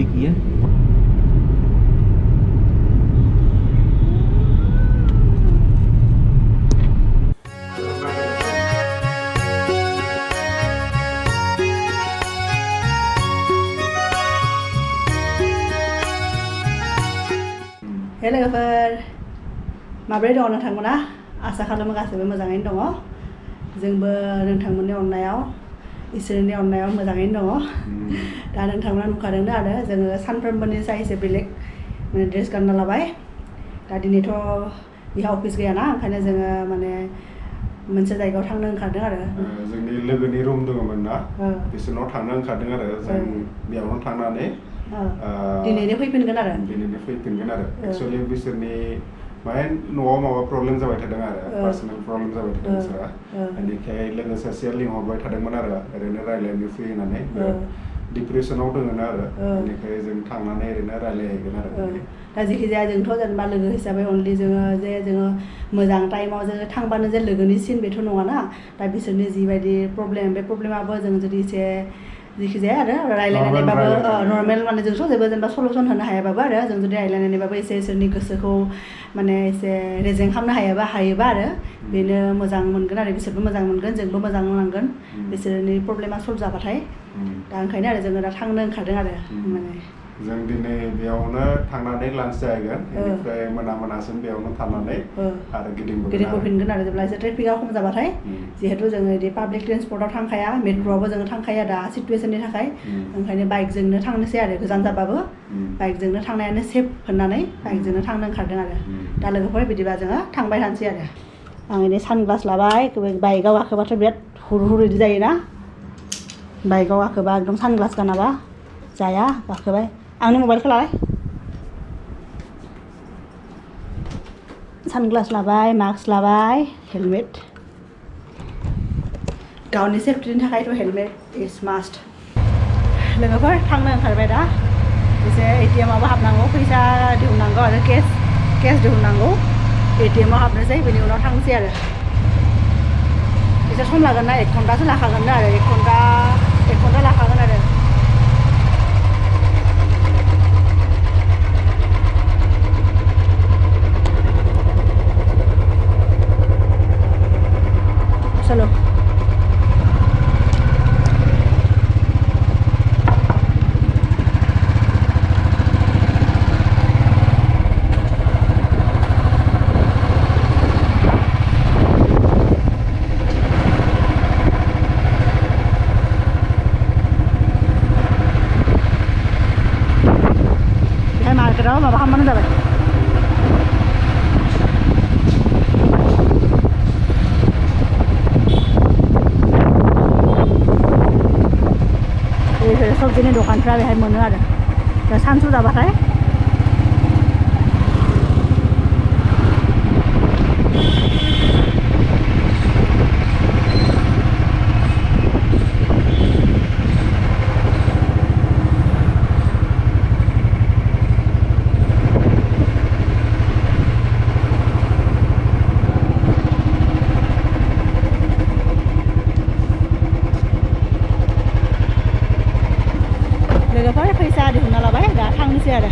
Vicky ya. Hello logoफोर माब्रै दङ नोंथांमोना आसा खालामो गासैबो मोजाङैनो दङ जोंबो नोंथांमोननि अननायाव इसोरनि अननायाव मोजाङैनो दङ दा नोंथांमोना नुखादोंनो आरो जोङो सानफ्रोमबोनि साइसे बेलेग माने ड्रेस गानना लाबाय दा दिनैथ' बिहा अफिस गैयाना ओंखायनो जोङो माने मोनसे जायगायाव थांनो ओंखारदों आरो जोंनि लोगोनि रुम दङमोन ना बिसोरनाव थांनो ओंखारदों आरो जों बेयावनो थांनानै दिनैनो फैफिनगोन आरो एक्चुअली बिसोरनि माने न'आव माबा प्रब्लेम जाबाय थादों आरो पार्सनेल प्रब्लेम जाबाय थादों बिसोरा बेनिखाय लोगो सासेया लिंहरबाय थादोंमोन आरो ओरैनो रायलायनो फै होननानै डिप्रेसनाव दङना आरो बेनिखाय जों थांनानै ओरैनो रायलायहैगोन आरो दा जेखि जाया जोंथ' जेनेबा लोगो हिसाबै अनलि जोङो मोजां टाइमाव जोङो थांबानो जे लोगोनि सिन बेथ' नङाना दा बिसोरनि जिबायदि प्रब्लेम बे प्रब्लेमाबो जों जुदि एसे जेखि जाया आरो रायलायनानैबाबो नर्मेल माने जोंथ' जेबो जेनेबा सलुसन होनो हायाबाबो आरो जों जुदि रायलायनानैबाबो एसे इसोरनि गोसोखौ माने एसे रेजें खालामनो हायोबा आरो बेनो मोजां मोनगोन आरो बिसोरबो मोजां मोनगोन जोंबो मोजां मोनगोन बिसोरनि प्रब्लेमा सल्भ जाबाथाय दा ओंखायनो आरो जोङो दा थांनो ओंखारदों आरो माने जों दिनै बेयावनो थांनानै लान्च जाहैगोन बेनिफ्राय मोनासिम बेयावनो थानानै आरो गिदिंबोफिनगोन आरो जेब्ला एसे ट्रेफिकआ खम जाबाथाय जिहेतु जोङो बिदि पाब्लिक ट्रेन्सपर्टआव थांखाया मेट्र'आवबो जोङो थांखाया दा सिटुवेसननि थाखाय ओंखायनो बाइकजोंनो थांनोसै आरो गोजान जाबाबो बाइकजोंनो थांनायानो सेफ होननानै बाइकजोंनो थांनो ओंखारदों आरो दा लोगोफोर बिदिबा जोङो थांबाय थानोसै आरो आं बिदि सानग्लास लाबाय बाइकआव गाखोबाथ' बिराद हुर इदि जायोना बाइकआव गाखोबा एकदम सानग्लास गानाबा जाया गाखोबाय आंनि मबाइलखौ लालाय सानग्लास लाबाय मास्क लाबाय हेलमेट गावनि सेफटिनि थाखायथ' हेलमेट इज मास्ट लोगोफोर थांनो ओंखारबाय दा एसे एटिएमआवबो हाबनांगौ फैसा दिहुननांगौ आरो केस दिहुननांगौ एटिएमआव हाबनोसै बेनि उनाव थांसै आरो एसे सम लागोन ना 1 घन्टासो लाखागोन ना आरो 1 घन्टा लाखागोन आरो चलो मार्केटाव माबा खालामबानो जाबाय सबजिनि दखानफ्रा बेहाय मोनो आरो दा सानसु जाबाथाय फैसा दिहुनना लाबाय दा थांनोसै आरो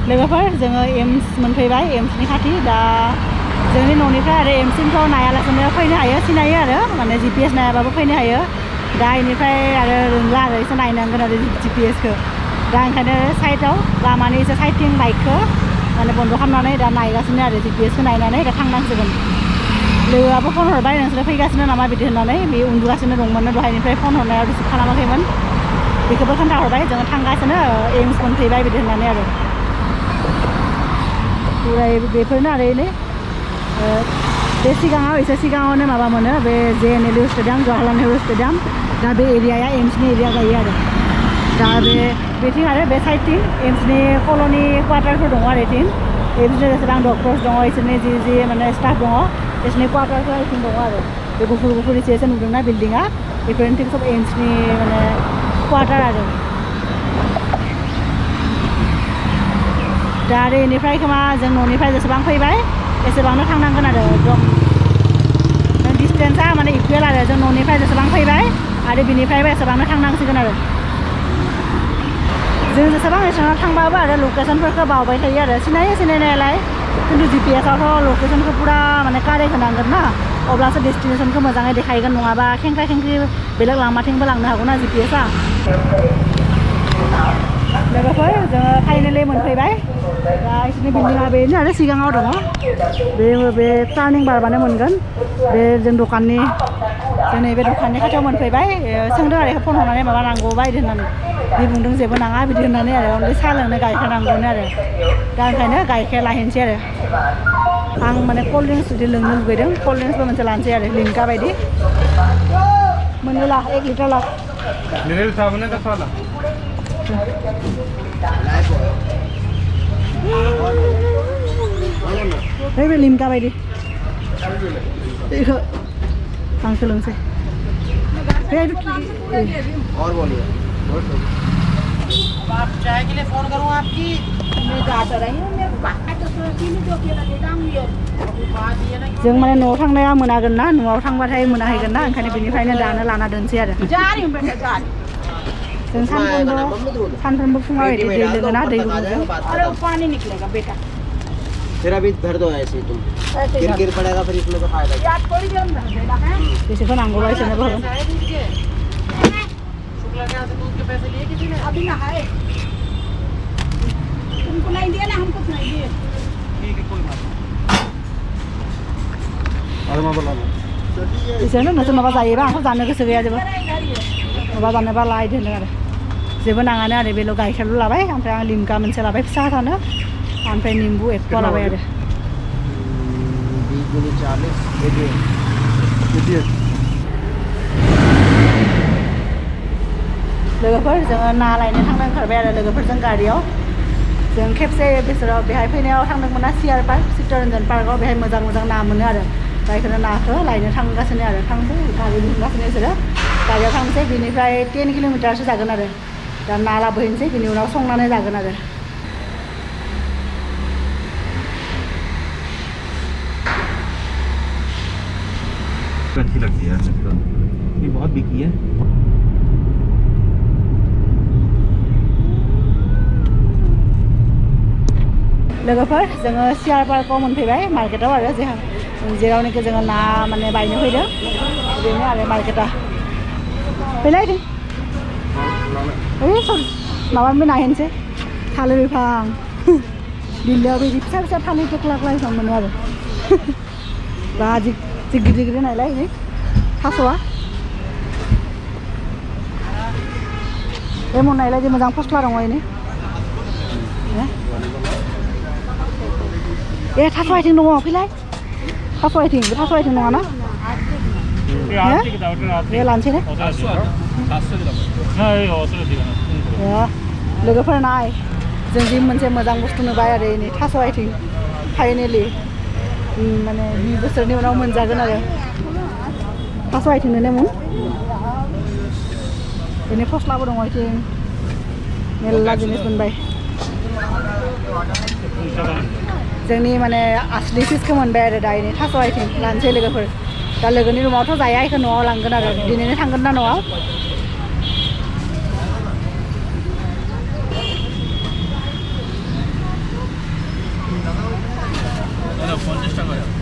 लोगोफोर जोङो एम्स मोनफैबाय एम्सनि खाथि दा जोंनि न'निफ्राय आरो एम्ससिमखौ नायालासिनो फैनो हायो सिनायो आरो माने GPS नायाबाबो फैनो हायो दा इनिफ्राय आरो रोंला आरो एसे नायनांगोन आरो GPSखौ दा ओंखायनो साइडआव लामानि एसे साइडथिं बाइकखौ माने बन्द' खालामनानै दा नायगासिनो आरो GPSखौ नायनानै दा थांनांसिगोन लोगोआबो फन हरबाय नोंसोर फैगासिनो नामा बिदि होननानै बे उन्दुगासिनो दंमोन दहायनिफ्राय फन हरनायाव रिसिभ खालामाखैमोन बेखौबो खोन्थाहरबाय जोङो थांगासिनो एम्स मोनफैबाय बिदि होननानै आरो ओमफ्राय बेफोरनो आरो एनै बे सिगाङाव एसे सिगाङावनो माबा मोनो बे JNLU stadium Jawaharlal Nehru stadium दा बे एरियाया एम्सनि एरिया जायो आरो दा बेथिं आरो बे साइडथिं एम्सनि कल'नि क्वार्टारफोर दङ आरो बेथिं एम्सनि जेसेबां डक्टर्स दङ बिसोरनि जि माने स्टाफ दङ बिसोरनि क्वार्टारफोरा बेथिं दङ आरो बे गुफुर गुफुर एसे नुदोंना बिल्डिङा बेफोरनिथिं सब एम्सनि माने क्वार्टार आरो दा आरो बेनिफ्राय खोमा जों न'निफ्राय जेसेबां फैबाय एसेबांनो थांनांगोन आरो एकदम डिसटेन्सा माने इकुवेल आरो जों न'निफ्राय जेसेबां फैबाय आरो बिनिफ्रायबो एसेबांनो थांनांसिगोन आरो जों जेसेबां एसेबां थांबाबो आरो लकेसनफोरखौ बावबाय थायो आरो सिनायो सिनायनायालाय खिन्थु GPSआवथ' लकेसनखौ पुरा माने कारेक्ट होनांगोन ना अब्लासो डेस्टिनेसनखौ मोजाङै देखायगोन नङाबा खेंख्रा खेंख्रि बेलेग लामाथिंबो लांनो हागौ ना GPSआ लोगोफोर जोङो फाइनेलि मोनफैबाय दा इसोरनि बिल्डिङा बेनो आरो सिगाङाव दङ बे टार्निं बारबानो मोनगोन बे जों दखाननि जों नैबे दखाननि खाथियाव मोनफैबाय सोंदों आरो फन हरनानै माबा नांगौ बायदि होननानै बे बुंदों जेबो नाङा बिदि होननानै आरो अनलि साहा लोंनो गाइखेर नांगौनो आरो दा ओंखायनो गाइखेर लाहैनोसै आरो आं माने कल्ड ड्रिंक्स जुदि लोंनो लुगैदों कल्ड ड्रिंक्सबो मोनसे लानोसै आरो लिमका बायदि मोननो ला 1 लिटार ला बे लिमका बायदि बेखौ आंसो लोंसै और बोलिए आप चाय के लिए फोन करूँ आपकी मैं जाता रही हूँ मेरे को बाहर तो नहीं जो अकेला देता हूँ ये बात ये ना जों माने न'आव थांनाया मोनागोन ना न'आव थांबाथाय मोनाहैगोन ना ओंखायनो बिनिफ्रायनो दानो लाना दोनसै आरो जा रही हूँ बेटा जा रही जों सानफ्रोमबो फुङाव बिदि दै लोङो ना दै गुदुंजों अरे वो पानी निकलेगा बेटा फिर अभी धर दो ऐसे तुम गिर गिर पड़ेगा फिर इसमें तो फायदा यार थोड़ी देर में धर देना है बेसेखौ नांगौबा एसेनोबो होगोन शुक्ला के यहाँ से दूध के पैसे लिए किसी ने अभी ना है तुमको नहीं दिया ना हमको कुछ नहीं दिए ठीक है कोई बात नहीं इसोरनो नोंसोर माबा जायोबा आंथ' जानो गोसो गैया जेबो माबा जानोबा लाय दोनो आरो जेबो नाङानो आरो बेल' गाइखेरल' लाबाय ओमफ्राय आं लिमका मोनसे लाबाय फिसा जानो ओमफ्राय निम्बु 1 पवा लाबाय आरो 20 गुनी 40 लोगोफोर जोङो ना लायनो थांनो ओंखारबाय आरो लोगोफोरजों गारियाव जों खेबसे बोसोराव बेहाय फैनायाव थांदोंमोन ना CR पार्क चित्तरन्जन पार्कआव बेहाय मोजां मोजां ना मोनो आरो दा बेखौनो नाखौ लायनो थांगासिनो आरो थांसै गारि लिंगासिनो बिसोरो गारियाव थांसै बिनिफ्राय 10 किल'मिटारसो जागोन आरो दा ना लाबोहैनोसै बिनि उनाव संनानै जागोन आरो अच्छी लगती है ये बहुत बिकी है लोगोफोर जोङो CR पार्कआव मोनफैबाय मार्केटआव आरो जेरावनोखि जोङो ना माने बायनो फैदों बेनो आरो मार्केटआ फैलाय दे माबा नायहैनोसै थालिर बिफां बिल्डिंआव बिदि फिसा फिसा थालिर थख्ला बिफां मोनो आरो दा जि गिदिर गिदिर नायलाय नै थास'आ बे नायलाय जि मोजां फस्ला दङ एनै थास' आइथिं दङ फैलाय थास' आइथिं नङा ना बे लानोसै ने लोगोफोर नाय जों जि मोनसे मोजां बुस्थु नुबाय आरो नै थास' आइथिं फाइनेलि माने 2 बोसोरनि उनाव मोनजागोन आरो थास' आइथिं नेमुन बेनि फस्लाबो दङ आइथिं मेरला जिनिस मोनबाय जोंनि माने आसलि फिसखौ मोनबाय आरो दा नै थास' आइथिं लानोसै लोगोफोर दा लोगोनि रुमावथ' जाया इखौ न'आव लांगोन आरो दिनैनो थांगोन ना न'आव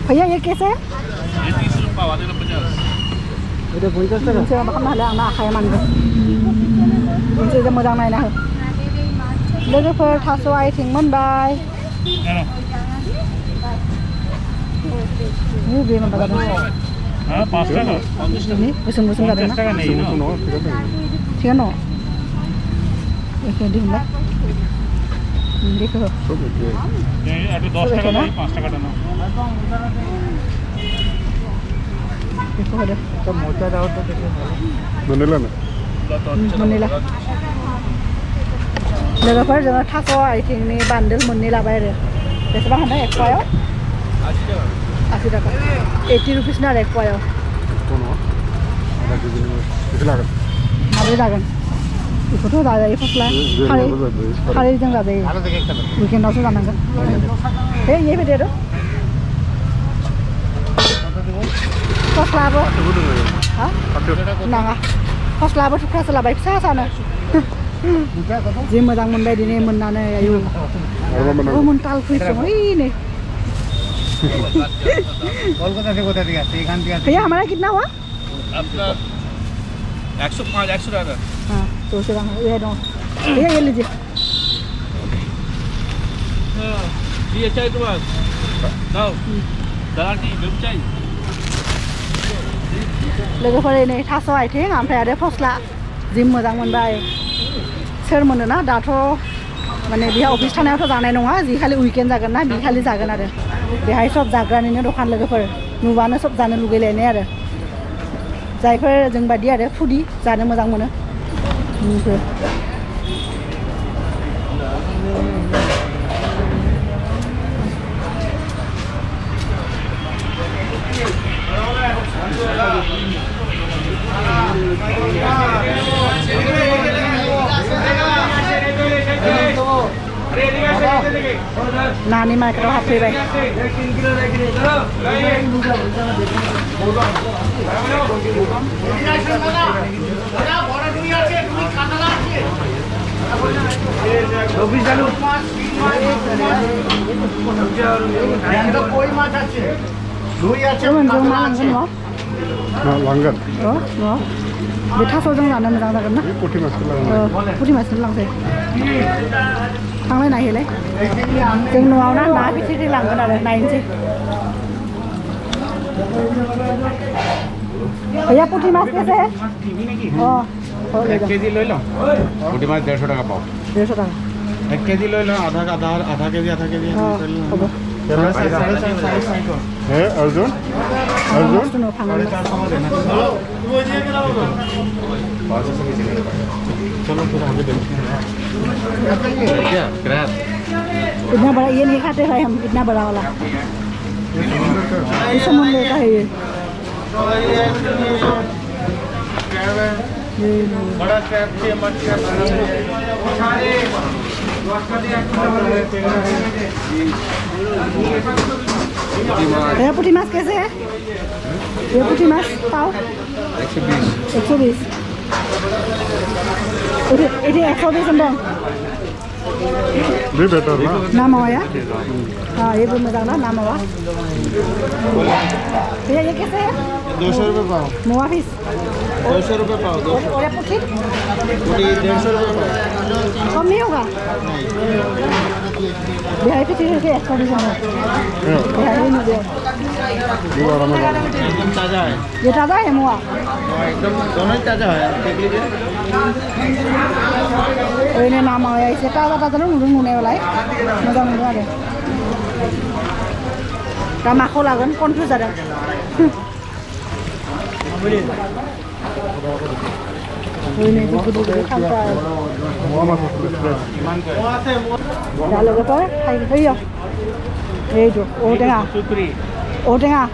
भैया ये कैसे है ये 30 रुपये पाव आधे 50 itu 50 টাকা मोनसे माबा खालामनो हालाय आंना आखाया मानगोन मोनसे जे मोजां नायना हो लोगोफोर थास' आइथिं मोनबाय बे माबा जादों हां 5 টাকা ini गोसोम जादों ना টাকা নেই না थिगानो एखे दिहुनलाय देखो একটু 10 টাকা না 5 টাকাটা নাও देखो ada তো মোটা দাও তো দেখে Manila na. मोनैला लोगोफोर जोङो थास' आइथिंनि बान्डोल मोननै लाबाय आरो बेसेबां होनो एक पवायाव 80 टाका 80 रुपिस ना आरो एक पवायाव Kono. Ada keji ni. Itu lagan. माबोरै जागोन बेखौथ' जाजायो फस्ला खारैजों जाजायो ভালো দেখে একটা उइकेन्डआवसो जानांगोन हे ये फैदो आरो फस्लाबो हा नाङा फस्लाबो थुख्रासो लाबाय फिसा सानो जि मोजां मोनबाय दिनै मोननानै आयु ও মন তাল ফুইছে ওই নে কলকাতা থেকে কোথা থেকে আসছে এখান থেকে भैया हमारा कितना हुआ आपका 105 100 টাকা हाँ तो से ये दो भैया ये लीजिए ये चाहिए तुम्हारा दाओ दालाटी बेब चाहिए लोगोफोर नै थास' आइथिं ओमफ्राय आरो फस्ला जि मोजां मोनबाय सोर मोनोना दाथ' माने बेहा अफिस थानायावथ' जानाय नङा जि खालि उइकेन्ड जागोन ना बि खालि जागोन आरो बेहाय सब जाग्रानिनो दखान लोगोफोर नुबानो सब जानो लुगैलायनाय आरो जायफोर जोंबादि आरो फुडि जानो मोजां मोनो नानी मार्केटआव हाबफैबाय Langgan. बे थास'जों जानो मोजां जागोन ना Putih mas lagan. पुथि मासखौनो लांसै थांलाय नायहैलाय जों न'आव ना ना फिथिख्रि लांगोन आरो नायनोसै भैया पुथि मास कैसे है এক কেজি লই লও পুঁটি মাছ 150 টাকা পাও 150 টাকা 1 কেজি লই লও আধা কেজি হ'ব Hey, Arjun. Arjun. चलो फिर आगे देखते हैं क्या क्रैब इतना बड़ा ये नहीं खाते भाई हम इतना बड़ा वाला इस समुद्र का है ये बड़ा क्रैब के मत ये पुठी मास कैसे है ये पुठी मास पाव 120 ini 120 sendong Be better na. nama ya ये भी मजा ना नाम हुआ भैया ये कैसे है 200 रुपए पाव मोआ फिश 200 रुपए पाव और ये पुठी पूरी 150 रुपए पाव कम नहीं होगा बिहार की चीज़ है 120 सendong बिहार में दे Dua orang mana? एकदम ताजा है ये ताज़ा है मोआ एकदम दोनों ही ताजा है देख लीजिए ini nama ya isi taza lu nunggu वाला है मजा मजा ada sama aku lagan confuse ada ini buku-buku kantor Mau masuk fresh. dah lagu apa hai gitu ya itu oh tengah oh tengah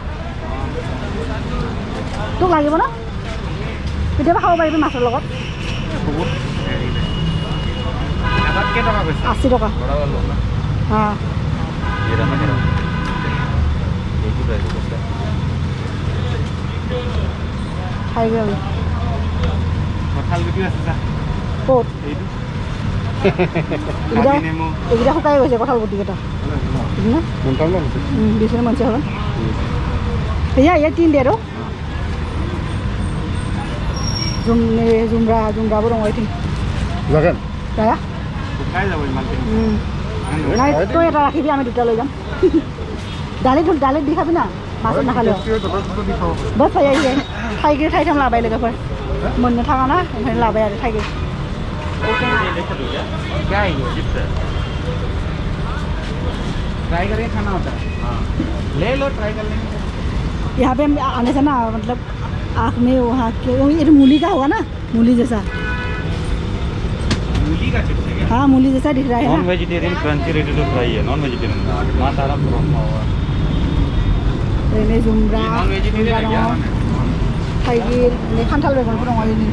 tuh lagi mana kita bakal bayar masuk logot আবার কে টাকা কইছে 80 টাকা বড় বড় না হ্যাঁ এরা মানে এই কি প্রাইস করতে খাই গেল মাথাল ভিডিও আছে যা কোট এইটু এইকেইটা শুকাই গৈছে কঁঠাল গুটিকেইটা দিছে मोनसे হ'ল সেয়া ইয়াত তিন দেৰ जुमब्राबो दङ Aithing जागोन जाया শুকাই যাব ইমান নাই তই এটা ৰাখিবি আমি দুটা লৈ যাম दालित দি খাবি না माছত नाखालेও बहुत फैया ये थाइगिर थाइथाम लाबाय लोगोफोर मोननो थाङा ना ओंखायनो लाबाय आरो थाइगिर क्या है ये चिप्स है ट्राई करके खाना होता है ले लो ट्राई कर लेंगे यहाँ पे आने से ना मतलब आँख में वहाँ के ये मूली का हुआ ना मूली जैसा मूली का चिप्स है क्या हाँ मूली जैसा दिख रहा है नॉन ना vegetarian crunchy ready to fry है नॉन वेजिटेरियन वहाँ तारा प्रोग्राम हुआ ini जुमब्रा नॉन वेजिटेरियन है क्या थाइगिर ini खान्थाल बेगरफोर दङ ini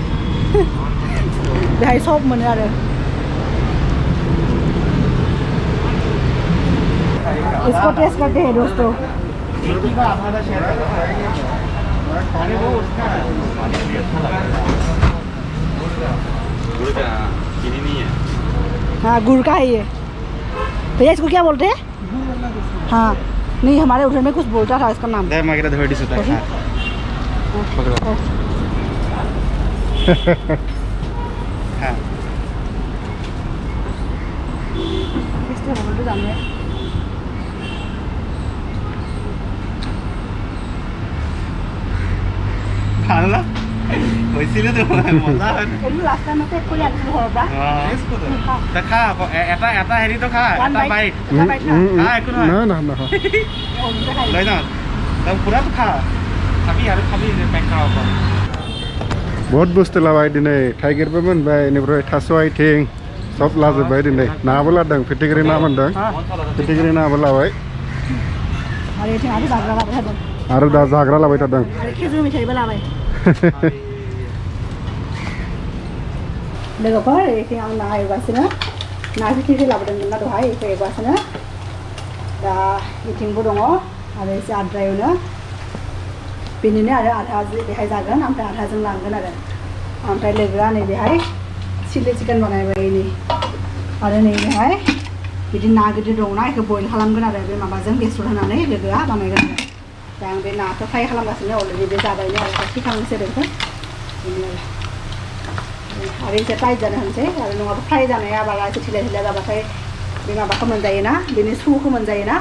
बेहाय सब मोनो आरो इसको टेस्ट करते हैं दोस्तों एक ही का आधा शेयर कर अरे वो उसका अच्छा लग रहा है गुड़ का चीनी नहीं है हाँ गुड़ का है ये भैया इसको क्या बोलते हैं हाँ नहीं हमारे उधर में कुछ बोलता था इसका नाम दे मागेरा धोड़ी सुता है हां किससे बोलते जानते हैं खाना वैसे तो मजा है ini last time aku kuliah di Horda ता खा এটা হেৰি তো খা এটা বাইট খা একো নহয় না না না লৈ না তা পুৰা তো খা খাবি আৰু খাবি পেক খাব बहुत बुस्थु लाबाय दिनै थाइगिरबो मोनबाय इनिफ्राय थास' आइथिं सब लाजोबबाय दिनै नाबो लादों फिथिख्रि ना मोनदों फिथिख्रि नाबो लाबाय hari ini ada zagra labai hadon आरो दा जाग्रा लाबाय थादों hari khejur mithaiबो लाबाय लोगोफोर Aithing आं ना एवगासिनो ना फिथिख्रि लाबोदोंमोन ना दहाय बेखौ एवगासिनो दा Aithingबो दङ आरो एसे आद्रायावनो बेनिनो आरो आधा बेहाय जागोन ओमफ्राय आधाजों लांगोन आरो ओमफ्राय लोगोआ नै बेहाय चिली चिकेन बानायबाय नै आरो नै बेहाय बिदि ना गिदिर दंना बेखौ बयल खालामगोन आरो बे माबाजों बेसर होनानै लोगोआ बानायगोन आरो दा आं बे नाखौ फ्राय खालामगासिनो अलरेडि बे जाबायनो आरो थिखांनोसै बेखौ बेनो आरो एसे टाइट जानो होनोसै आरो नङाबा फ्राय जानाया बारा एसे थिला थिला जाबाथाय बे माबाखौ मोनजायोना बेनि सुखौ मोनजायोना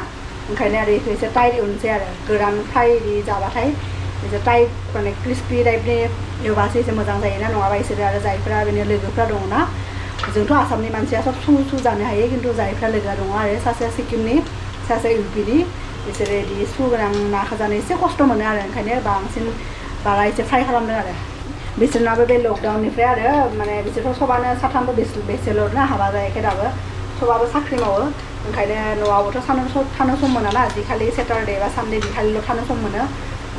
ओंखायनो आरो बेखौ एसे टाइट एवनोसै आरो गोरान फ्राय बिदि जाबाथाय एसे टाइट माने क्रिस्पि टाइपनि एवबासो एसे मोजां जायोना नङाबा इसोरो आरो जायफ्रा बेनि लोगोफ्रा दङना जोंथ' आसामनि मानसिया सब सु जानो हायो खिन्थु जायफ्रा लोगोआ दङ आरो सासेया सिक्किमनि सासेया इउपिनि बिसोरो बिदि सु गोनां नाखौ जानो एसे खस्थ' मोनो आरो ओंखायनो बांसिन बारा एसे फ्राय खालामदों आरो बिसोरनाबो बे लकडाउननिफ्राय आरो माने बिसोरथ' सबानो साथामबो बेचेलर ना हाबा जायाखै दाबो सबाबो साख्रि मावो ओंखायनो न'आवबोथ' थानो सम मोना ना जिखालि सेटारडे बा सानडे बिखालिल' थानो सम मोनो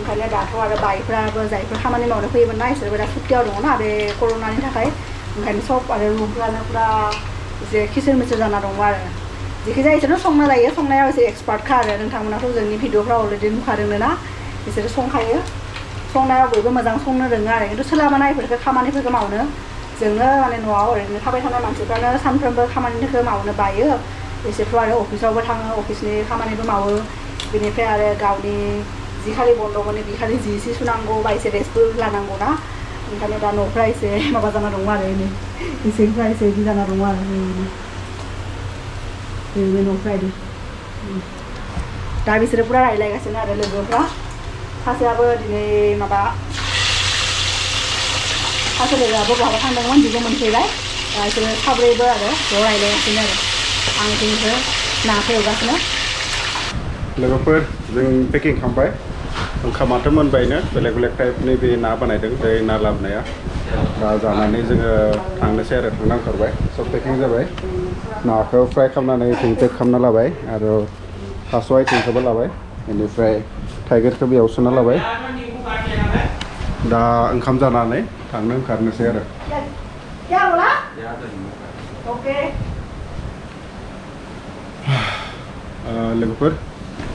ओंखायनो दाथ' आरो बाइफ्राबो जायफोर खामानि मावनो फैयोमोन ना बिसोरबो दा सुट्टियाव दङ ना बे कर'नानि थाखाय ओंखायनो सब आरो रुमफ्रानो पुरा एसे खिसोर मिसोर जाना दङ आरो जिखिजाया बिसोरनो संना जायो संनायाव एसे एक्सपार्टखा आरो नोंथांमोनाथ' जोंनि भिडिअफ्राव अलरेडि नुखादोंनो ना बिसोरो संखायो संनायाव बयबो मोजां संनो रोङो आरो खिन्थु सोलाबा नायफोरखौ खामानिफोरखौ मावनो जोंनो माने न'आव ओरैनो थाबाय थानाय मानसिफ्रानो सानफ्रोमबो खामानिफोरखौ मावनो बायो बिसोरथ' आरो अफिसावबो थाङो अफिसनि खामानिबो मावो बेनिफ्राय आरो गावनि जिखालि बन्द मोनो बिखालि जि सि सुनांगौ बा एसे रेस्टबो लानांगौ ना ओंखायनो दा न'फ्रा एसे माबा जाना दङ आरो इसेफ्रा एसे बिदि जाना दङ आरो बेनो न'फ्रा बिदि दा बिसोरो पुरा रायलायगासिनो आरो लोगोफ्रा सासेयाबो दिनै माबा सासे लोगोआबो बहाबा थांदोंमोन बिबो मोनफैबाय दा बिसोरो साब्रैबो आरो ज' रायलायगासिनो आरो आं बिसोर नाखौ एवगासिनो लोगोफोर जों पेकिं खालामबाय ओंखामाथ' मोनबायनो बेलेग बेलेग टाइपनि बे ना बानायदों बे ना लाबोनाया दा जानानै जोङो थांनोसै आरो थांनांथारबाय सब पेकिं जाबाय नाखौ फ्राय खालामनानै जों पेक खालामना लाबाय आरो थास' आइथिंखौबो लाबाय बेनिफ्राय थाइगिरखौ बेयाव सोना लाबाय दा ओंखाम जानानै थांनो ओंखारनोसै आरो लोगोफोर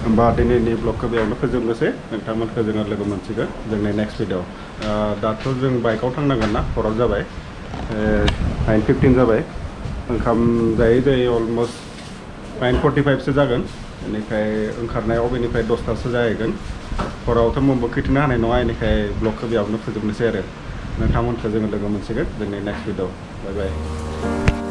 होमबा दिनैनि ब्लगखौ बेयावनो फोजोबनोसै नोंथांमोनखौ जोङो लोगो मोनसिगोन जोंनि नेक्स्ट भिडिअ दाथ' जों बाइकआव थांनांगोन ना हराव जाबाय 9:15 जाबाय ओंखाम जायै जायै अलमस्ट 9:45 जागोन बेनिफ्राय ओंखारनाय अबेनिफ्राय 10टासो जाहैगोन हरावथ' मुंबो खिथिनो हानाय नङा बेनिखाय ब्लगखौ बेयावनो फोजोबनोसै आरो नोंथांमोनखौ जोङो लोगो मोनसिगोन जोंनि नेक्स्ट भिडिअ बाय बाय